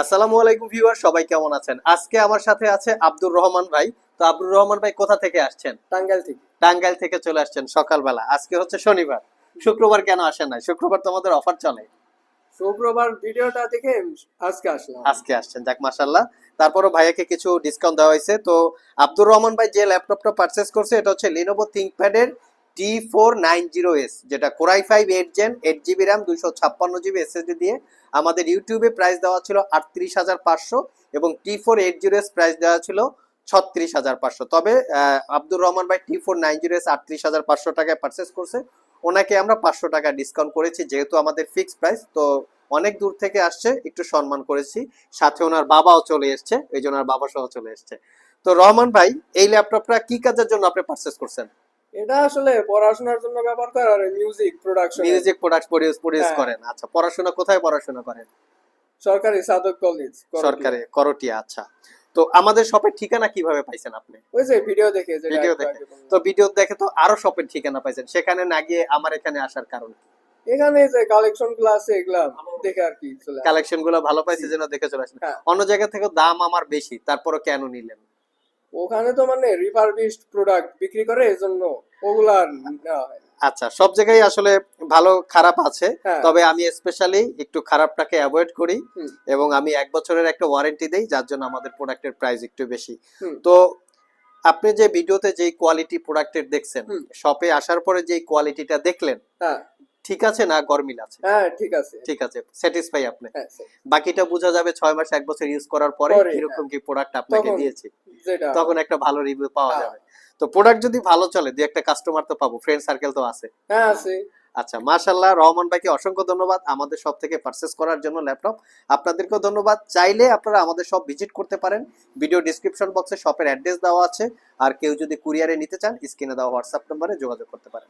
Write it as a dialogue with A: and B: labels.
A: আসসালামু আলাইকুম ভিউয়ার, সবাই কেমন আছেন? আজকে আমার সাথে আছে আব্দুর রহমান ভাই। তো আব্দুর রহমান ভাই কোথা থেকে আসছেন?
B: টাঙ্গাইল থেকে।
A: টাঙ্গাইল থেকে চলে আসছেন সকালবেলা। আজকে হচ্ছে শনিবার, শুক্রবার কেন আসেন নাই? শুক্রবার তো আমাদের অফার চলে।
B: শুক্রবার ভিডিওটা দেখে আজকে আসলাম।
A: আজকে আসছেন, যাক মাশাআল্লাহ। তারপরও ভাইয়াকে কিছু ডিসকাউন্ট দেওয়া হয়েছে। তো আব্দুর রহমান ভাই যে ল্যাপটপটা পারচেজ করছে এটা হচ্ছে লিনোভো থিংকপ্যাডের T490S, যেটা core i 5 8 gen 8 GB RAM 256 GB SSD দিয়ে। আমাদের ইউটিউবে প্রাইস দেওয়া ছিল 38,500 এবং T480S প্রাইস দেওয়া ছিল 36,500। তবে আব্দুর রহমান ভাই T490S 38,500 টাকায় পারচেজ করছে। ওনাকে আমরা 500 টাকা ডিসকাউন্ট করেছি, যেহেতু আমাদের ফিক্সড প্রাইস। তো অনেক দূর থেকে আসছে, একটু সম্মান করেছি। সাথে ওনার বাবাও চলে এসছে, এই জন্য ওনার বাবা সহ চলে এসছে। তো রহমান ভাই, এই ল্যাপটপটা কি কাজের জন্য আপনি পারচেজ করছেন?
B: এটা আসলে পড়াশোনার জন্য ব্যবহার করে আর music production.
A: Music product produce
B: হ্যাঁ।
A: করেন? আচ্ছা, পড়াশোনা কোথায় পড়াশোনা করেন?
B: সরকারি সাদত কলেজ
A: সরকারি করটিয়া। আচ্ছা, তো আমাদের শপের ঠিকানা কিভাবে পাইছেন আপনি?
B: ওই যে ভিডিও দেখে যেটা
A: ভিডিও
B: একটু
A: দেখে।
B: আগে বললাম।
A: তো ভিডিও দেখে তো আরো শপের ঠিকানা পাইছেন, সেখানে না গিয়ে আমার এখানে আসার কারণ কি?
B: এখানে যে কালেকশন গুলো আছে এগুলা দেখে আর কি চলে আসে।
A: কালেকশন গুলো ভালো পাইছে যেন দেখে চলে আসেন।
B: হ্যাঁ।
A: অন্য জায়গা থেকে দাম আমার বেশি, তারপরও কেন নিলেন?
B: ওখানে তো মানে রিফারবিশড প্রোডাক্ট বিক্রি করে এজন্য ওগুলা আর নেওয়া হয় না।
A: আচ্ছা, সব জায়গায় আসলে ভালো খারাপ আছে।
B: হ্যাঁ।
A: তবে আমি স্পেশালি একটু খারাপটাকে অ্যাভয়েড করি
B: হুম,
A: এবং আমি 1 বছরের একটা ওয়ারেন্টি দেই, যার জন্য আমাদের প্রোডাক্টের প্রাইস একটু বেশি।
B: হুম,
A: তো আপনি যে ভিডিওতে যেই কোয়ালিটি প্রোডাক্টের দেখছেন,
B: হুম।
A: শপে আসার পরে যেই কোয়ালিটিটা দেখলেন,
B: হ্যাঁ,
A: ঠিক আছে না গরমিল আছে?
B: হ্যাঁ, ঠিক আছে।
A: ঠিক আছে, স্যাটিসফাই আপনি?
B: হ্যাঁ,
A: বাকিটা বোঝা যাবে 6 মাস 1 বছর ইউজ করার পরে
B: পরে,
A: কিরকম
B: হ্যাঁ।
A: কি প্রোডাক্ট আপনাকে
B: তখন
A: দিয়েছি।
B: যেটা
A: তখন একটা ভালো রিভিউ পাওয়া
B: হ্যাঁ।
A: যাবে। তো প্রোডাক্ট যদি ভালো চলে, দুই একটা কাস্টমার তো পাবো, ফ্রেন্ড সার্কেল তো আছে।
B: হ্যাঁ আছে।
A: আচ্ছা, মাশাআল্লাহ, রহমান ভাইকে অসংখ্য ধন্যবাদ আমাদের সব থেকে পারচেজ করার জন্য ল্যাপটপ। আপনাদেরকেও ধন্যবাদ। চাইলে আপনারা আমাদের সব ভিজিট করতে পারেন। ভিডিও ডেসক্রিপশন বক্সে শপের অ্যাড্রেস দেওয়া আছে। আর কেউ যদি কুরিয়ারে নিতে চান, স্ক্রিনে দেওয়া হোয়াটসঅ্যাপ নম্বরে যোগাযোগ করতে পারেন।